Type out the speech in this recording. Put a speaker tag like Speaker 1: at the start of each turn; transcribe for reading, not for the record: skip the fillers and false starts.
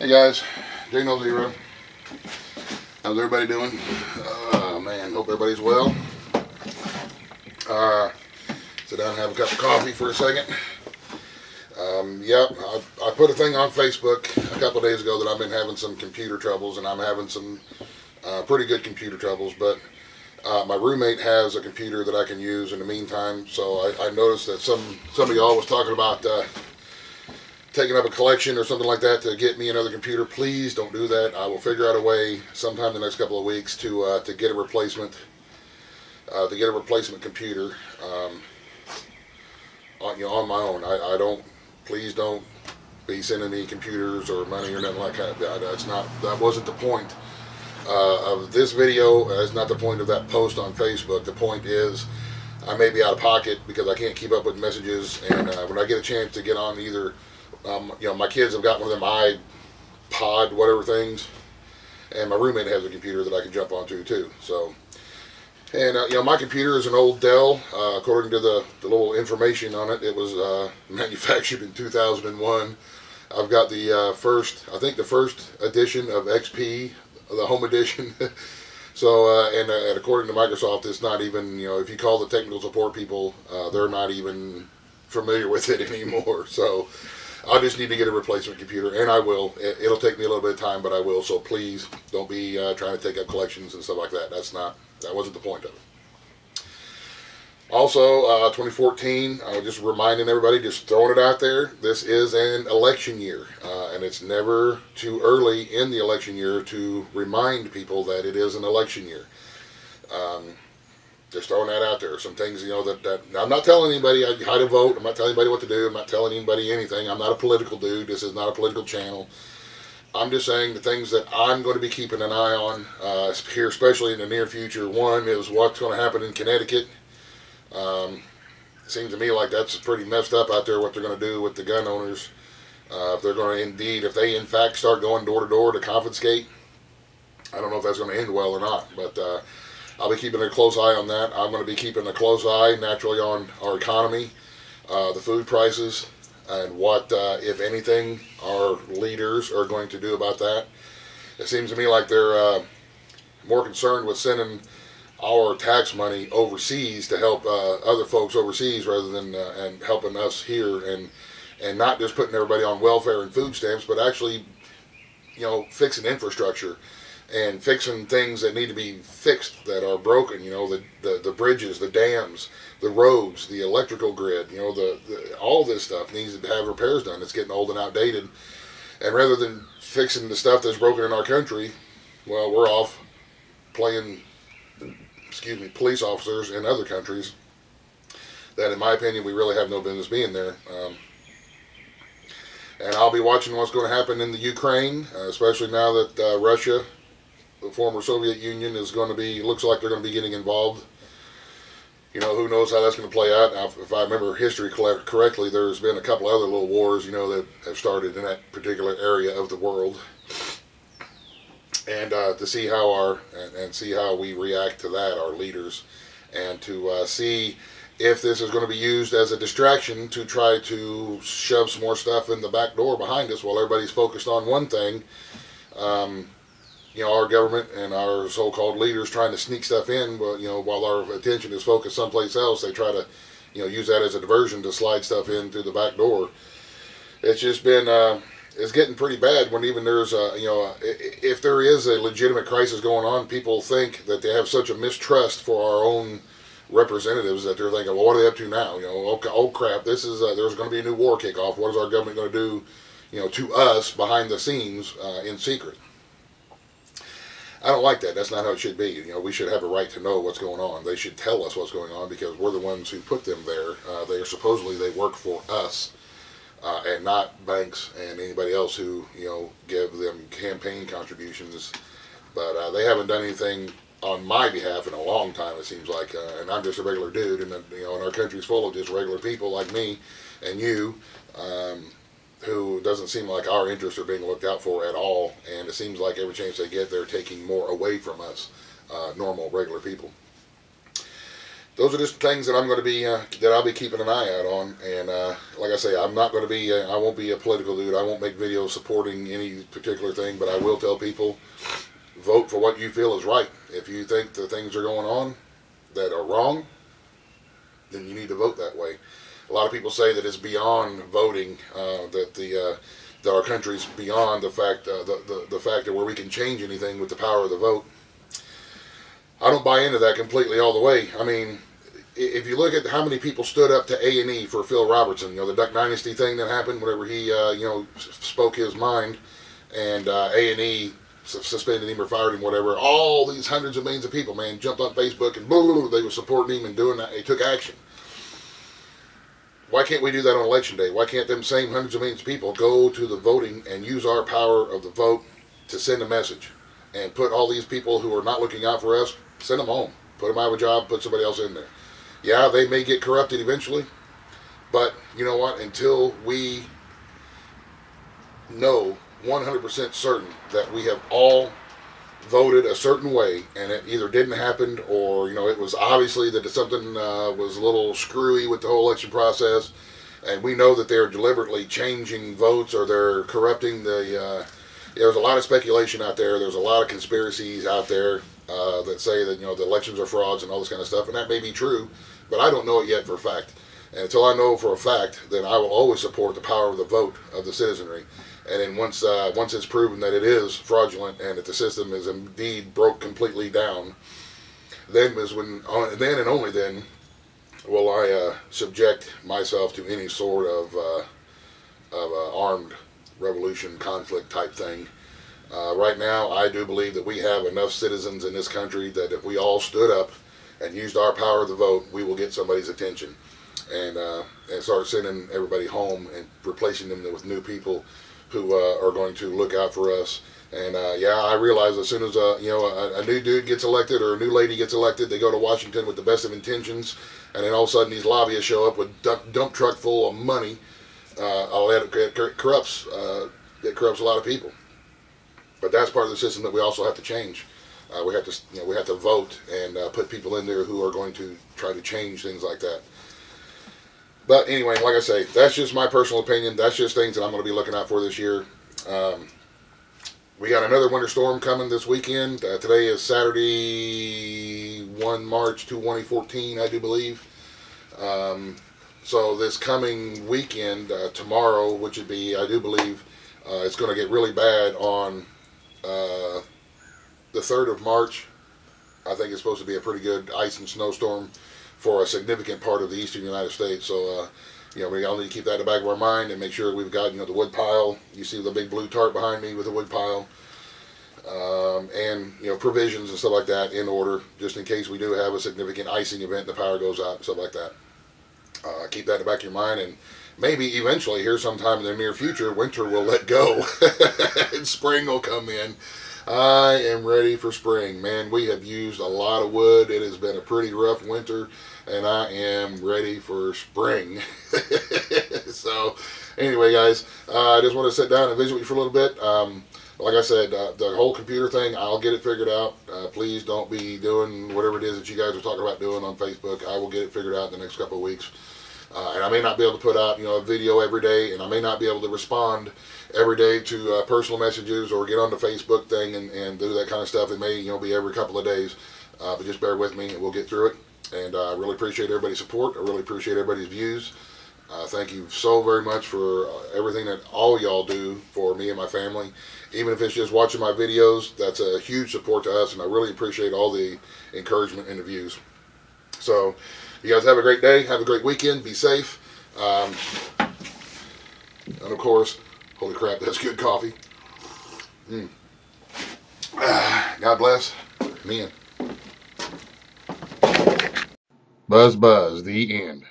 Speaker 1: Hey guys, J0. How's everybody doing? Man, hope everybody's well. Sit down and have a cup of coffee for a second. Yep, I put a thing on Facebook a couple of days ago that I've been having some computer troubles, and I'm having some pretty good computer troubles, but my roommate has a computer that I can use in the meantime, so I noticed that some of y'all was talking about taking up a collection or something like that to get me another computer. Please don't do that. I will figure out a way sometime in the next couple of weeks to get a replacement computer on my own. I don't. Please don't be sending me computers or money or nothing like that. That wasn't the point of this video. That's not the point of that post on Facebook. The point is, I may be out of pocket because I can't keep up with messages, and when I get a chance to get on either, my kids have got one of them iPod whatever things, and my roommate has a computer that I can jump onto too. So, and my computer is an old Dell. According to the little information on it, it was manufactured in 2001. I've got the first edition of XP, the home edition. So, and according to Microsoft, it's not even, if you call the technical support people, they're not even familiar with it anymore. So, I'll just need to get a replacement computer, and I will. It'll take me a little bit of time, but I will. So please don't be trying to take up collections and stuff like that. That wasn't the point of it. Also, 2014, I was just reminding everybody, just throwing it out there, this is an election year, and it's never too early in the election year to remind people that it is an election year. Just throwing that out there. Some things, that I'm not telling anybody how to vote. I'm not telling anybody what to do. I'm not telling anybody anything. I'm not a political dude. This is not a political channel. I'm just saying the things that I'm going to be keeping an eye on here, especially in the near future. One is what's going to happen in Connecticut. It seems to me like that's pretty messed up out there, what they're going to do with the gun owners. If they're going to if they in fact start going door to door to confiscate, I don't know if that's going to end well or not, but I'll be keeping a close eye on that. I'm going to be keeping a close eye, naturally, on our economy, the food prices, and what, if anything, our leaders are going to do about that. It seems to me like they're more concerned with sending our tax money overseas to help other folks overseas rather than and helping us here, and not just putting everybody on welfare and food stamps, but actually, fixing infrastructure and fixing things that need to be fixed that are broken. The bridges, the dams, the roads, the electrical grid. All this stuff needs to have repairs done. It's getting old and outdated. And rather than fixing the stuff that's broken in our country, well, we're off playing, police officers in other countries that, in my opinion, we really have no business being there. And I'll be watching what's going to happen in the Ukraine, especially now that Russia, the former Soviet Union, looks like they're going to be getting involved. Who knows how that's going to play out. Now, if I remember history correctly, there's been a couple other little wars, that have started in that particular area of the world. And to see how see how we react to that, our leaders, and to see if this is going to be used as a distraction to try to shove some more stuff in the back door behind us while everybody's focused on one thing. Our government and our so-called leaders trying to sneak stuff in, while our attention is focused someplace else, they try to, use that as a diversion to slide stuff in through the back door. It's just been, it's getting pretty bad when even there's if there is a legitimate crisis going on, people think that they have such a mistrust for our own representatives that they're thinking, well, what are they up to now? Oh crap, this is, there's going to be a new war kickoff. What is our government going to do, to us behind the scenes in secret? I don't like that. That's not how it should be. We should have a right to know what's going on. They should tell us what's going on because we're the ones who put them there. They work for us, and not banks and anybody else who, give them campaign contributions. But they haven't done anything on my behalf in a long time, it seems like. And I'm just a regular dude, and and our country's full of just regular people like me and you, who doesn't seem like our interests are being looked out for at all, and it seems like every chance they get, they're taking more away from us, normal, regular people. those are just things that I'm going to be that I'll be keeping an eye out on. And like I say, I'm not going to be I won't be a political dude. I won't make videos supporting any particular thing, but I will tell people, vote for what you feel is right. If you think the things are going on that are wrong, then you need to vote that way. A lot of people say that it's beyond voting, that our country's beyond the fact the fact that where we can change anything with the power of the vote. I don't buy into that completely all the way. I mean, if you look at how many people stood up to A&E for Phil Robertson, you know, the Duck Dynasty thing that happened whenever he, you know, spoke his mind, and A&E suspended him or fired him, whatever. All these hundreds of millions of people, man, jumped on Facebook and boo, they were supporting him and doing that. They took action. Why can't we do that on election day? Why can't them same hundreds of millions of people go to the voting and use our power of the vote to send a message and put all these people who are not looking out for us, send them home, put them out of a job, put somebody else in there. Yeah, they may get corrupted eventually, but you know what? Until we know 100% certain that we have all voted a certain way and it either didn't happen or, you know, it was obviously that something was a little screwy with the whole election process, and we know that they're deliberately changing votes or they're corrupting the there's a lot of speculation out there. There's a lot of conspiracies out there that say that, you know, the elections are frauds and all this kind of stuff, and that may be true, but I don't know it yet for a fact. And until I know for a fact, then I will always support the power of the vote of the citizenry. And then once it's proven that it is fraudulent and that the system is indeed broke completely down, then then and only then will I subject myself to any sort of armed revolution, conflict type thing. Right now, I do believe that we have enough citizens in this country that if we all stood up and used our power of the vote, we will get somebody's attention and start sending everybody home and replacing them with new people who are going to look out for us. And yeah, I realize as soon as you know, a new dude gets elected or a new lady gets elected, they go to Washington with the best of intentions, and then all of a sudden these lobbyists show up with dump truck full of money. All that corrupts a lot of people. But that's part of the system that we also have to change. We have to, you know, we have to vote and put people in there who are going to try to change things like that. But anyway, like I say, that's just my personal opinion. That's just things that I'm going to be looking out for this year. We got another winter storm coming this weekend. Today is Saturday, 1 March 2014, I do believe. So this coming weekend, tomorrow, which would be, I do believe, it's going to get really bad on the 3rd of March. I think it's supposed to be a pretty good ice and snowstorm for a significant part of the eastern United States. So, you know, we all need to keep that in the back of our mind and make sure we've got, you know, the wood pile. You see the big blue tarp behind me with the wood pile. And, you know, provisions and stuff like that in order, just in case we do have a significant icing event, the power goes out, stuff like that. Keep that in the back of your mind, and maybe eventually here sometime in the near future, winter will let go and spring will come in. I am ready for spring. Man, we have used a lot of wood. It has been a pretty rough winter, and I am ready for spring. So, anyway, guys, I just want to sit down and visit with you for a little bit. Like I said, the whole computer thing, I'll get it figured out. Please don't be doing whatever it is that you guys are talking about doing on Facebook. I will get it figured out in the next couple of weeks. And I may not be able to put out, you know, a video every day, and I may not be able to respond every day to personal messages or get on the Facebook thing and do that kind of stuff. It may, you know, be every couple of days, but just bear with me and we'll get through it. And I really appreciate everybody's support. I really appreciate everybody's views. Thank you so very much for everything that all y'all do for me and my family. Even if it's just watching my videos, that's a huge support to us, and I really appreciate all the encouragement and the views. So, you guys have a great day. Have a great weekend. Be safe. And of course, holy crap, that's good coffee. God bless. Man. Buzz, buzz. The end.